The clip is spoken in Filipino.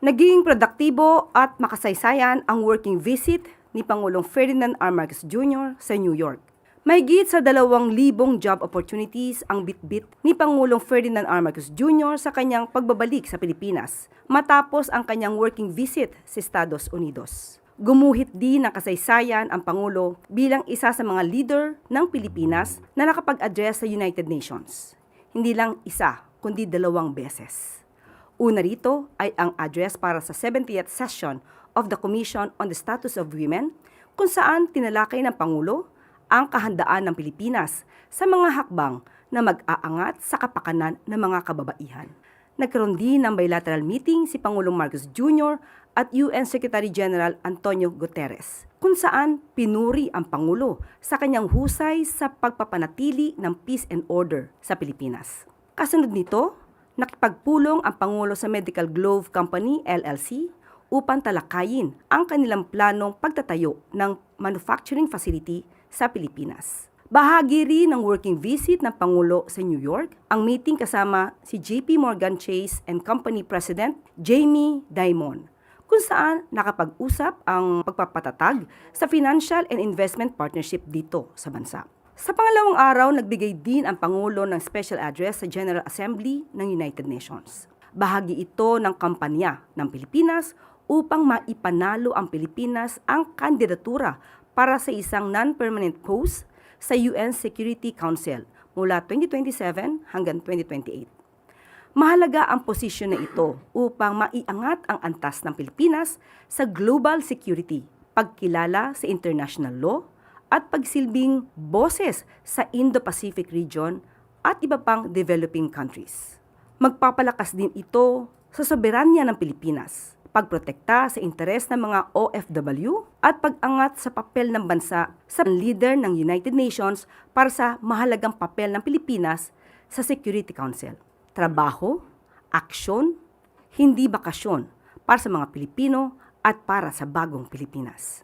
Naging produktibo at makasaysayan ang working visit ni Pangulong Ferdinand R. Marcos Jr. sa New York. Mahigit sa 2,000 job opportunities ang bitbit ni Pangulong Ferdinand R. Marcos Jr. sa kanyang pagbabalik sa Pilipinas matapos ang kanyang working visit sa Estados Unidos. Gumuhit din ng kasaysayan ang Pangulo bilang isa sa mga leader ng Pilipinas na nakapag-address sa United Nations. Hindi lang isa, kundi 2 beses. Una rito ay ang address para sa 70th session of the Commission on the Status of Women, kung saan tinalakay ng Pangulo ang kahandaan ng Pilipinas sa mga hakbang na mag-aangat sa kapakanan ng mga kababaihan. Nagkaroon din ng bilateral meeting si Pangulong Marcos Jr. at UN Secretary General Antonio Guterres, kung saan pinuri ang Pangulo sa kanyang husay sa pagpapanatili ng peace and order sa Pilipinas. Kasunod nito, nakipagpulong ang Pangulo sa Medical Glove Company LLC upang talakayin ang kanilang planong pagtatayo ng manufacturing facility sa Pilipinas. Bahagi rin ng working visit ng Pangulo sa New York ang meeting kasama si JP Morgan Chase and Company President Jamie Dimon, kung saan nakapag-usap ang pagpapatatag sa financial and investment partnership dito sa bansa. Sa pangalawang araw, nagbigay din ang Pangulo ng special address sa General Assembly ng United Nations. Bahagi ito ng kampanya ng Pilipinas upang maipanalo ang Pilipinas ang kandidatura para sa isang non-permanent post sa UN Security Council mula 2027 hanggang 2028. Mahalaga ang posisyon na ito upang maiangat ang antas ng Pilipinas sa global security, pagkilala sa international law, at pagsilbing boses sa Indo-Pacific region at iba pang developing countries. Magpapalakas din ito sa soberanya ng Pilipinas, pagprotekta sa interes ng mga OFW at pag-angat sa papel ng bansa sa leader ng United Nations para sa mahalagang papel ng Pilipinas sa Security Council. Trabaho, aksyon, hindi bakasyon para sa mga Pilipino at para sa bagong Pilipinas.